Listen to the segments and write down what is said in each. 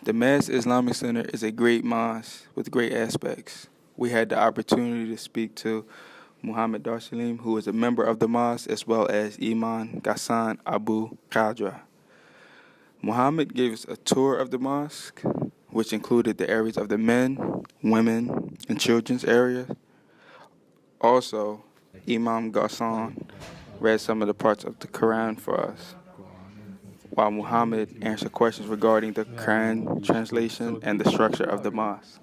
The Mass Islamic Center is a great mosque with great aspects. We had the opportunity to speak to Muhammad Darsalim, who is a member of the mosque, as well as Imam Ghassan Abu Qadra. Muhammad gave us a tour of the mosque, which included the areas of the men, women, and children's area. Also, Imam Ghassan read some of the parts of the Quran for us, while Muhammad answered questions regarding the Quran translation and the structure of the mosque.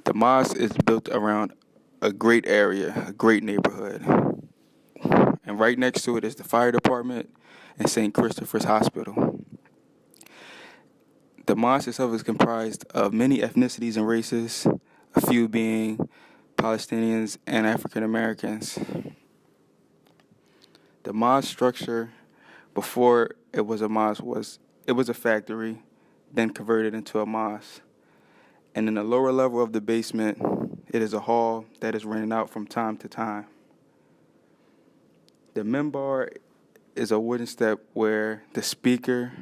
The mosque is built around a great area, a great neighborhood. And right next to it is the fire department and St. Christopher's Hospital. The mosque itself is comprised of many ethnicities and races, a few being Palestinians and African Americans. The mosque structure before it was a mosque was a factory, then converted into a mosque. And in the lower level of the basement, it is a hall that is rented out from time to time. The minbar is a wooden step where the speaker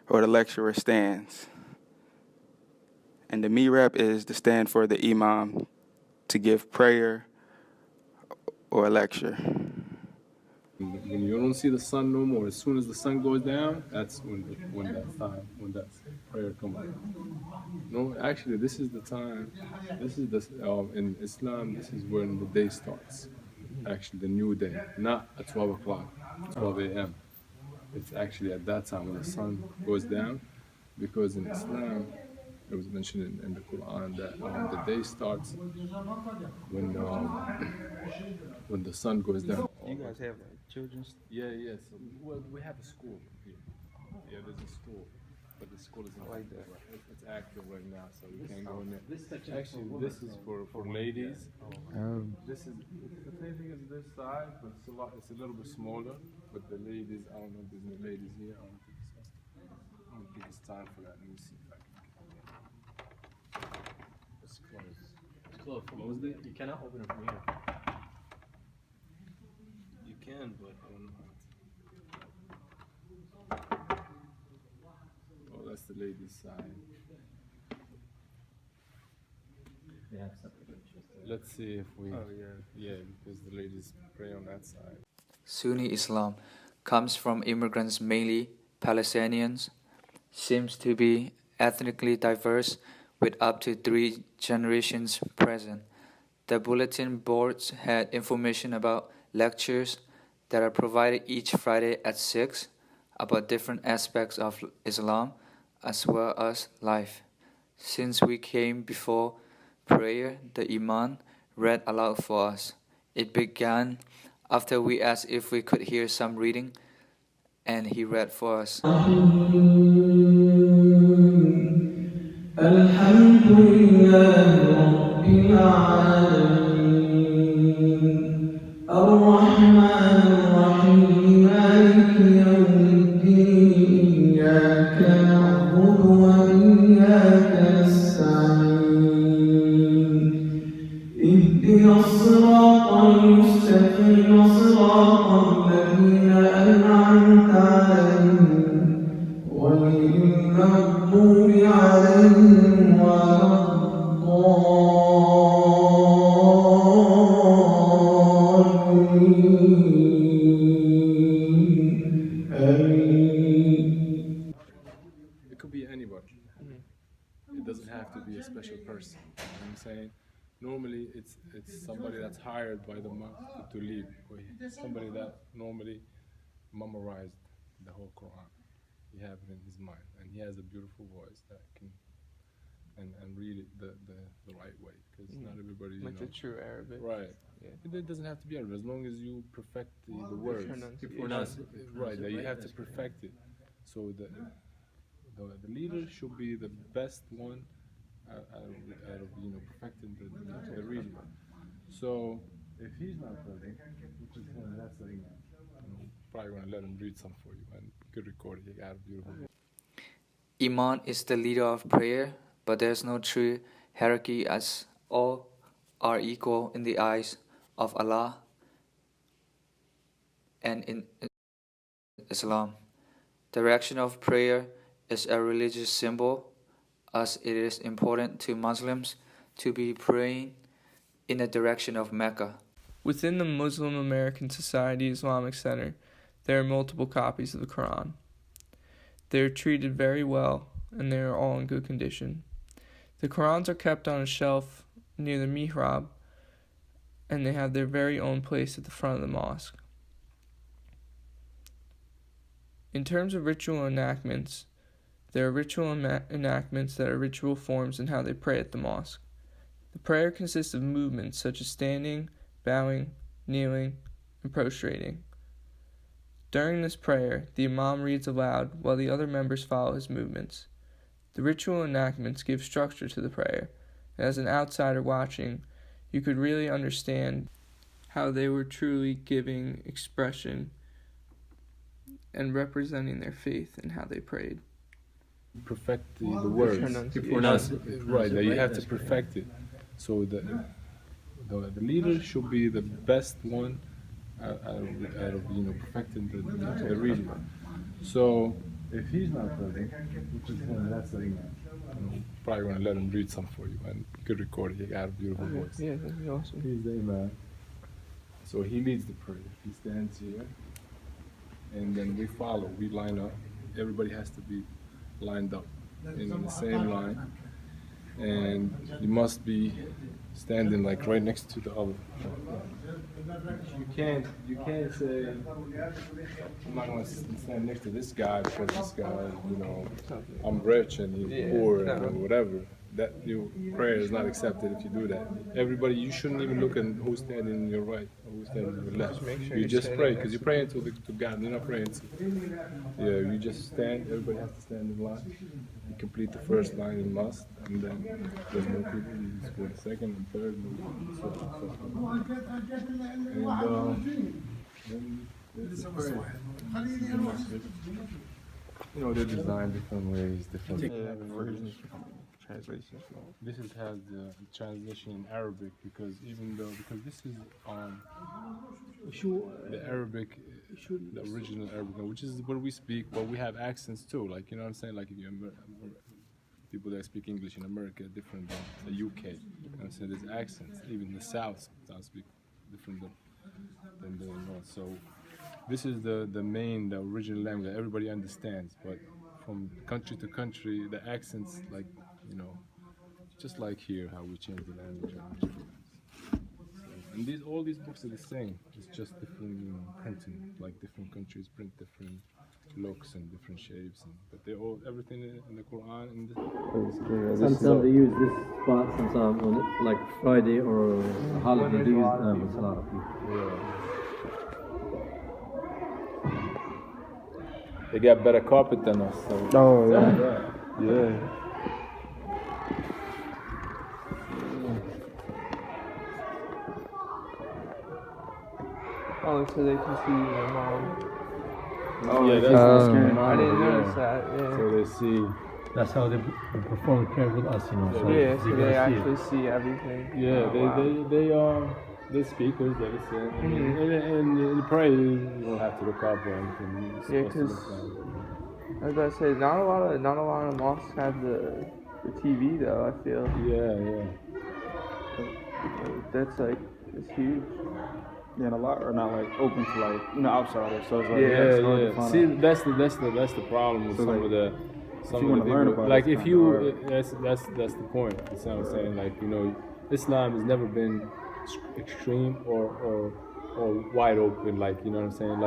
or the lecturer stands. And the mihrab is the stand for the imam to give prayer or a lecture. When you don't see the sun no more, as soon as the sun goes down, that's when that time, when that prayer comes out. No, actually, this is the time. This is the in Islam. This is when the day starts. Actually, the new day, not at 12 o'clock, 12 a.m. It's actually at that time when the sun goes down, because in Islam, it was mentioned in the Quran that the day starts when the sun goes down. You guys have like children's? Yeah, yes. Well, we have a school here. Yeah, there's a school, but the school isn't like that. It's active right now, so we can't go in there. Actually, this is for ladies. This is the thing is this side, but it's a little bit smaller. But the ladies, I don't know if there's any ladies here. I don't think it's time for that. Let me see if I can get it. It's closed. It's closed. Closed it? You cannot open it from here. You can, but I don't know how to. Oh, that's the ladies' side. They have separate pictures. Let's see if we. Oh, yeah. Yeah, because the ladies pray on that side. Sunni Islam comes from immigrants, mainly Palestinians, seems to be ethnically diverse with up to 3 generations present. The bulletin boards had information about lectures that are provided each Friday at 6 about different aspects of Islam as well as life. Since we came before prayer, the Imam read aloud for us. It began after we asked if we could hear some reading, and he read for us. It could be anybody. It doesn't have to be a special person. You know what I'm saying? Normally, it's somebody that's hired by the mosque to lead, or somebody that normally memorized the whole Quran. He has it in his mind, and he has a beautiful voice that can and read it the right way, because not everybody, you Like know. the true Arabic. Right. Yeah. It doesn't have to be Arabic, as long as you perfect the words. Right, that you have to perfect it. So the leader should be the best one out of perfecting the reading. So if he's not present, which is him, that's the imam. Probably gonna let him read some for you, and you could record it. He got a beautiful. Imam is the leader of prayer, but there's no true hierarchy as all are equal in the eyes of Allah and in Islam. Direction of prayer is a religious symbol, as it is important to Muslims to be praying in the direction of Mecca. Within the Muslim American Society Islamic Center, there are multiple copies of the Quran. They are treated very well, and they are all in good condition. The Qurans are kept on a shelf near the mihrab, and they have their very own place at the front of the mosque. In terms of ritual enactments, there are ritual enactments that are ritual forms in how they pray at the mosque. The prayer consists of movements such as standing, bowing, kneeling, and prostrating. During this prayer, the imam reads aloud while the other members follow his movements. The ritual enactments give structure to the prayer, and as an outsider watching, you could really understand how they were truly giving expression and representing their faith in how they prayed. Perfect the words. Right, that you have to perfect it. So the leader should be the best one out of perfecting the region. So if he's not present, which is him, that's the imam. Probably gonna let him read some for you, and you could record it. He got a beautiful voice. Yeah, that'd be awesome. He's the imam. So he leads the prayer. He stands here, and then we follow. We line up. Everybody has to be lined up in the same line, and you must be standing like right next to the other. You can't say I'm not gonna stand next to this guy because this guy, I'm rich and he's poor and whatever. That your prayer is not accepted if you do that. Everybody, you shouldn't even look at who's standing on your right or who's standing on your left. You just pray because you're praying to God. You're not praying to. You just stand. Everybody has to stand in line. You complete the first line in mosque, and then there's more people. You just go the second and third, and so on. And then it's a prayer. They're designed different ways, different versions. Translations. This has the translation in Arabic because this is the Arabic, the original Arabic, which is what we speak, but we have accents too. Like, you know what I'm saying? Like if you people that speak English in America are different than the UK. You know what I'm saying? There's accents. Even the South sometimes speak different than the North. So this is the original language that everybody understands, but from country to country, the accents, like, just like here, how we change the language. And all these books are the same. It's just different, printing. Like different countries print different looks and different shapes, but everything in the Quran. Sometimes they use this spot. Sometimes on like Friday or a holiday, they use Salah. They got better carpet than us. So. Oh yeah. Yeah. Oh, so they can see your mom. Oh yeah, that's scary. I didn't notice that. Yeah. So they see. That's how they perform the prayer with us, So so they actually see everything. Yeah, they speakers, they listen, and in prayer you don't have to look up or anything. Yeah, because as I said, not a lot of mosques have the TV though. I feel. Yeah. It's huge. Yeah, and a lot are not like open to outsiders. So it's like yeah. See, that's the problem with some of the people. Like if you, that's the point. That's what I'm saying. Like Islam has never been extreme or wide open. Like you know what I'm saying.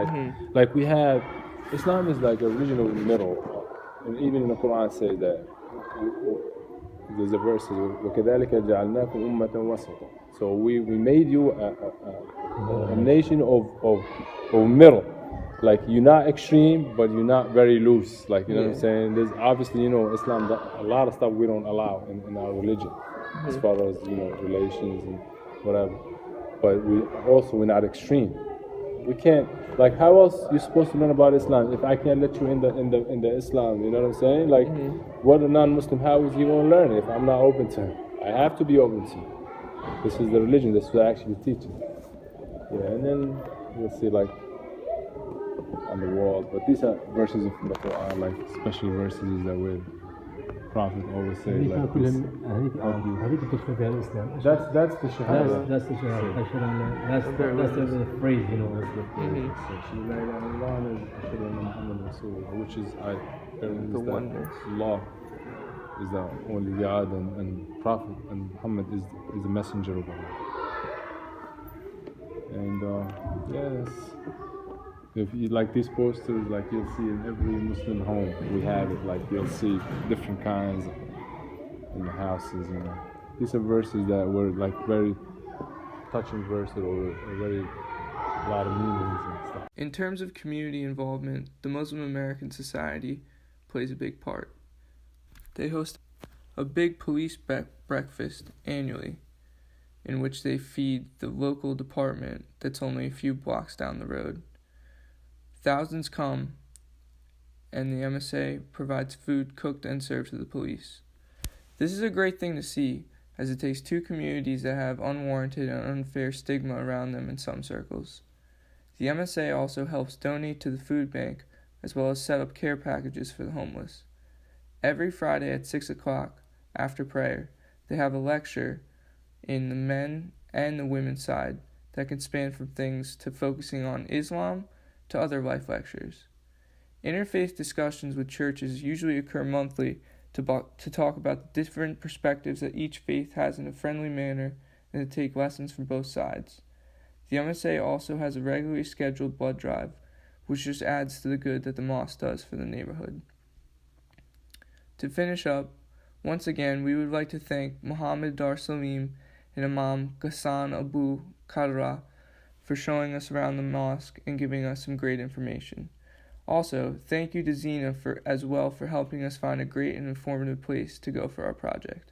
Like we have Islam is like a regional middle, and even in the Quran says that. There's a verse says, وَكَذَلِكَ جَعَلْنَاكُمْ أُمَّةً وَسَطًا. So we made you a nation of middle. Like you're not extreme, but you're not very loose. Like you know what I'm saying. There's obviously Islam, a lot of stuff we don't allow in our religion, as far as relations and whatever. But we're not extreme. We can't, like, how else you supposed to learn about Islam if I can't let you in the Islam? You know what I'm saying? Like, what a non-Muslim, how is he going to learn it if I'm not open to him? I have to be open to him. This is the religion. This is what I actually teaching. Yeah, and then we'll see, like, on the wall. But these are verses of the Quran, like special verses that where Prophet always say like this. هذيك تدخل فيها الإسلام. That's the shahada. That's the shahada. That's the phrase, you know. That's the phrase. So La ilaha illallah is Ashhadu anna Muhammadan Rasulullah, which is The oneness. Allah is the only God and Prophet, and Muhammad is the messenger of Allah. And yes, if you like these posters, like you'll see in every Muslim home, we have it. Like you'll see different kinds in the houses. You know, these are verses that were like very touching verses or very a lot of meanings and stuff. In terms of community involvement, the Muslim American Society plays a big part. They host a big police breakfast annually, in which they feed the local department that's only a few blocks down the road. Thousands come, and the MSA provides food cooked and served to the police. This is a great thing to see, as it takes two communities that have unwarranted and unfair stigma around them in some circles. The MSA also helps donate to the food bank, as well as set up care packages for the homeless. Every Friday at 6 o'clock, after prayer, they have a lecture in the men and the women's side that can span from things to focusing on Islam to other life lectures. Interfaith discussions with churches usually occur monthly to talk about the different perspectives that each faith has in a friendly manner and to take lessons from both sides. The MSA also has a regularly scheduled blood drive, which just adds to the good that the mosque does for the neighborhood. To finish up, once again, we would like to thank Muhammad Dar Salim and Imam Ghassan Abu Kadra for showing us around the mosque and giving us some great information. Also, thank you to Zena as well for helping us find a great and informative place to go for our project.